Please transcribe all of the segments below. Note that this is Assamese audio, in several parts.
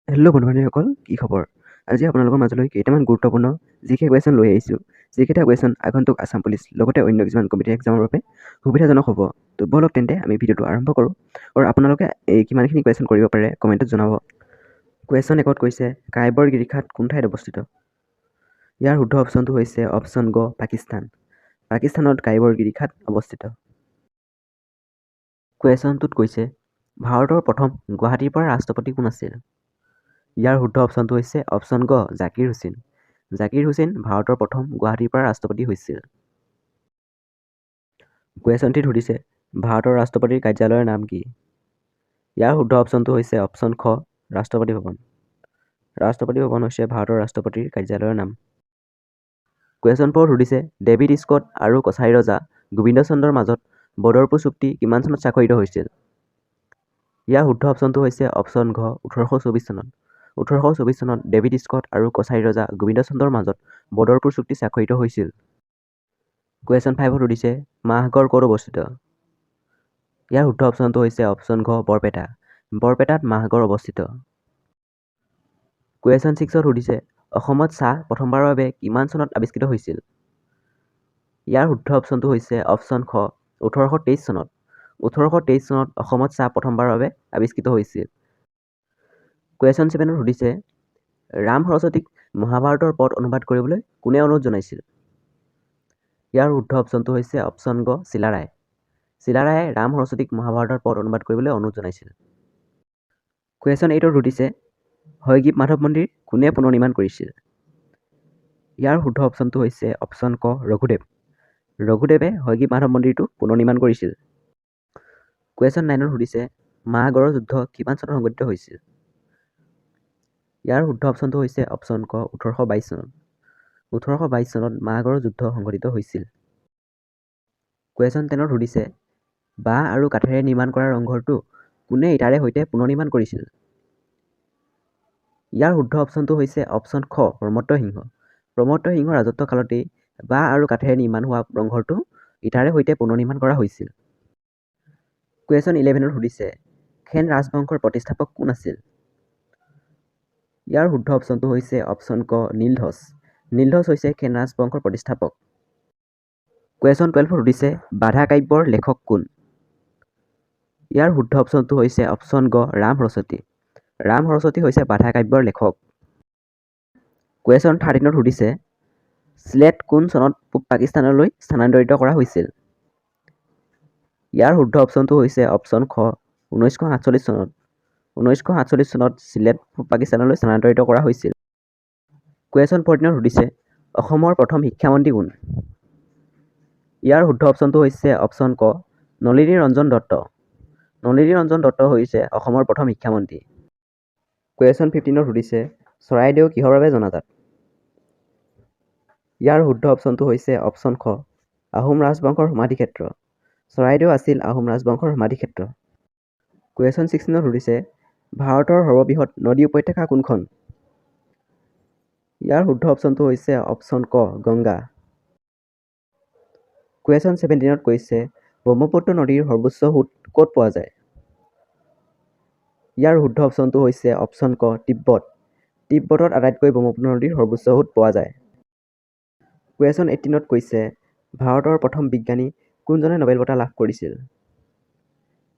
হেল্ল' বন্ধু-বান্ধৱীসকল, কি খবৰ? আজি আপোনালোকৰ মাজলৈ কেইটামান গুৰুত্বপূৰ্ণ জিকে কুৱেশ্যন লৈ আহিছোঁ। যিকেইটা কুৱেশ্যন আগন্তুক আছাম পুলিচ লগতে অন্য কিছুমান কম্পিটিটিভ এক্সামৰ বাবে সুবিধাজনক হ'ব। তো ব'লক তেন্তে আমি ভিডিঅ'টো আৰম্ভ কৰোঁ আৰু আপোনালোকে কিমানখিনি কুৱেশ্যন কৰিব পাৰে কমেণ্টত জনাব। কুৱেশ্যন 1ত কৈছে কাইবৰ গিৰিখাত কোন ঠাইত অৱস্থিত? ইয়াৰ শুদ্ধ অপশ্যনটো হৈছে অপশ্যন গ পাকিস্তান। পাকিস্তানত কাইবৰ গিৰিখাত অৱস্থিত। কুৱেশ্যন 2ত কৈছে ভাৰতৰ প্ৰথম গুৱাহাটীৰ পৰা ৰাষ্ট্ৰপতি কোন আছিল? ইয়াৰ শুদ্ধ অপশ্যনটো হৈছে অপশ্যন গ জাকিৰ হুছেইন। জাকিৰ হুছেইন ভাৰতৰ প্ৰথম গুৱাহাটীৰ পৰা ৰাষ্ট্ৰপতি হৈছিল। কুৱেশ্যন 3 সুধিছে ভাৰতৰ ৰাষ্ট্ৰপতিৰ কাৰ্যালয়ৰ নাম কি? ইয়াৰ শুদ্ধ অপশ্যনটো হৈছে অপশ্যন খ ৰাষ্ট্ৰপতি ভৱন। ৰাষ্ট্ৰপতি ভৱন হৈছে ভাৰতৰ ৰাষ্ট্ৰপতিৰ কাৰ্যালয়ৰ নাম। কুৱেশ্যন 4 সুধিছে ডেভিড স্কট আৰু কছাৰী ৰজা গোবিন্দ চন্দ্ৰৰ মাজত বদৰপুৰ চুক্তি কিমান চনত স্বাক্ষৰিত হৈছিল? ইয়াৰ শুদ্ধ অপশ্যনটো হৈছে অপশ্যন ঘ 1824 চনত। 1824 চনত ডেভিড স্কট আৰু কছাৰী ৰজা গোবিন্দ চন্দ্ৰৰ মাজত বদৰপুৰ চুক্তি স্বাক্ষৰিত হৈছিল। কুৱেশ্যন 5 সুধিছে মাহগড় ক'ত অৱস্থিত? ইয়াৰ শুদ্ধ অপশ্যনটো হৈছে অপশ্যন ঘ বৰপেটা। বৰপেটাত মাহগড় অৱস্থিত। কুৱেশ্যন 6 সুধিছে অসমত চাহ প্ৰথমবাৰৰ বাবে কিমান চনত আৱিষ্কৃত হৈছিল? ইয়াৰ শুদ্ধ অপশ্যনটো হৈছে অপশ্যন খ 1823 চনত। 1823 চনত অসমত চাহ প্ৰথমবাৰৰ বাবে আৱিষ্কৃত হৈছিল। কুৱেশ্যন 7 সুধিছে ৰাম সৰস্বতীক মহাভাৰতৰ পদ অনুবাদ কৰিবলৈ কোনে অনুৰোধ জনাইছিল? ইয়াৰ শুদ্ধ অপশ্যনটো হৈছে অপশ্যন গ চিলাৰায়। চিলাৰায়ে ৰাম সৰস্বতীক মহাভাৰতৰ পদ অনুবাদ কৰিবলৈ অনুৰোধ জনাইছিল। কুৱেশ্যন 8 সুধিছে হয়গ্ৰীৱ মাধৱ মন্দিৰ কোনে পুনৰ নিৰ্মাণ কৰিছিল? ইয়াৰ শুদ্ধ অপশ্যনটো হৈছে অপশ্যন ক ৰঘুদেৱ। ৰঘুদেৱে হয়গ্ৰীৱ মাধৱ মন্দিৰটো পুনৰ নিৰ্মাণ কৰিছিল। কুৱেশ্যন 9 সুধিছে মাহগড়ৰ যুদ্ধ কিমান চনত সংঘটিত হৈছিল? ইয়াৰ শুদ্ধ অপশ্যনটো হৈছে অপশ্যন ক 1822 চনত। 1822 চনত মাহগড়ৰ যুদ্ধ সংঘটিত হৈছিল। কুৱেশ্যন 10 সুধিছে বাঁহ আৰু কাঠেৰে নিৰ্মাণ কৰা ৰংঘৰটো কোনে ইটাৰে সৈতে পুনৰ নিৰ্মাণ কৰিছিল? ইয়াৰ শুদ্ধ অপশ্যনটো হৈছে অপশ্যন খ প্ৰমত্ত সিংহ। প্ৰমত্ত সিংহৰ ৰাজত্ব কালতেই বাঁহ আৰু কাঠেৰে নিৰ্মাণ হোৱা ৰংঘৰটো ইটাৰে সৈতে পুনৰ নিৰ্মাণ কৰা হৈছিল। কুৱেশ্যন 11 সুধিছে খেন ৰাজবংশৰ প্ৰতিষ্ঠাপক কোন আছিল? ইয়াৰ শুদ্ধ অপশ্যনটো হৈছে অপশ্যন ক নীলধ্বজ। নীলধ্বজ হৈছে খেন ৰাজবংশৰ প্ৰতিষ্ঠাপক। কুৱেশ্যন 12 সুধিছে বাধা কাব্যৰ লেখক কোন? ইয়াৰ শুদ্ধ অপশ্যনটো হৈছে অপশ্যন গ ৰাম সৰস্বতী। ৰাম সৰস্বতী হৈছে বাধা কাব্যৰ লেখক। কুৱেশ্যন 13 সুধিছে চিলেট কোন চনত পূব পাকিস্তানলৈ স্থানান্তৰিত কৰা হৈছিল? ইয়াৰ শুদ্ধ অপশ্যনটো হৈছে অপশ্যন খ 1947 চনত। 1947 চনত চিলেট পূব পাকিস্তানলৈ স্থানান্তৰিত কৰা হৈছিল। কুৱেশ্যন 14 সুধিছে অসমৰ প্ৰথম শিক্ষামন্ত্ৰী কোন? ইয়াৰ শুদ্ধ অপশ্যনটো হৈছে অপশ্যন ক নলিনী ৰঞ্জন দত্ত। নলিনী ৰঞ্জন দত্ত হৈছে অসমৰ প্ৰথম শিক্ষামন্ত্ৰী। কুৱেশ্যন 15 সুধিছে চৰাইদেউ কিহৰ বাবে জনাজাত? ইয়াৰ শুদ্ধ অপশ্যনটো হৈছে অপশ্যন খ আহোম ৰাজবংশৰ সমাধিক্ষেত্ৰ। চৰাইদেউ আছিল আহোম ৰাজবংশৰ সমাধিক্ষেত্ৰ। কুৱেশ্যন 16 সুধিছে ভাৰতৰ সৰ্ববৃহৎ নদী উপত্যকা কোনখন? ইয়াৰ শুদ্ধ অপশ্যনটো হৈছে অপশ্যন ক গংগা। কুৱেশ্যন 17 কৈছে ব্ৰহ্মপুত্ৰ নদীৰ সৰ্বোচ্চ সোঁত ক'ত পোৱা যায়? ইয়াৰ শুদ্ধ অপশ্যনটো হৈছে অপশ্যন ক তিব্বত। তিব্বতত আটাইতকৈ ব্ৰহ্মপুত্ৰ নদীৰ সৰ্বোচ্চ সোঁত পোৱা যায়। কুৱেশ্যন 18 কৈছে ভাৰতৰ প্ৰথম বিজ্ঞানী কোনজনে নোবেল বঁটা লাভ কৰিছিল?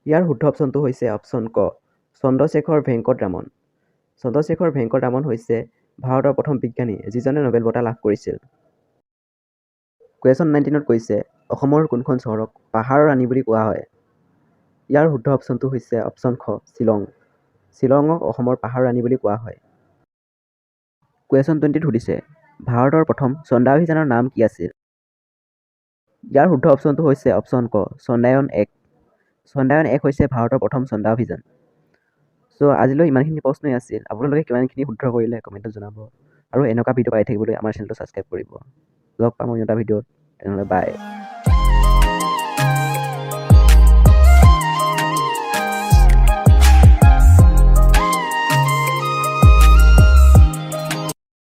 ইয়াৰ শুদ্ধ অপশ্যনটো হৈছে অপশ্যন ক চন্দ্ৰশেখৰ ভেংকট ৰামন। চন্দ্ৰশেখৰ ভেংকট ৰামন হৈছে ভাৰতৰ প্ৰথম বিজ্ঞানী যিজনে নোবেল বঁটা লাভ কৰিছিল। কুৱেশ্যন 19 কৈছে অসমৰ কোনখন চহৰক পাহাৰৰ ৰাণী বুলি কোৱা হয়? ইয়াৰ শুদ্ধ অপশ্যনটো হৈছে অপশ্যন খ শ্বিলং। শ্বিলঙক অসমৰ পাহাৰৰ ৰাণী বুলি কোৱা হয়। কুৱেশ্যন 20 সুধিছে ভাৰতৰ প্ৰথম চন্দ্ৰাভিযানৰ নাম কি আছিল? ইয়াৰ শুদ্ধ অপশ্যনটো হৈছে অপশ্যন ক চন্দ্ৰায়ন 1। চন্দ্ৰায়ন 1 হৈছে ভাৰতৰ প্ৰথম চন্দ্ৰাভিযান। চ' আজিলৈ ইমানখিনি প্ৰশ্নই আছিল। আপোনালোকে কিমানখিনি শুদ্ধ কৰিলে কমেণ্টত জনাব আৰু এনেকুৱা ভিডিঅ' পাই থাকিবলৈ আমাৰ চেনেলটো ছাবস্ক্ৰাইব কৰিব। লগ পাম অন্য এটা ভিডিঅ'ত। তেনেহ'লে বাই।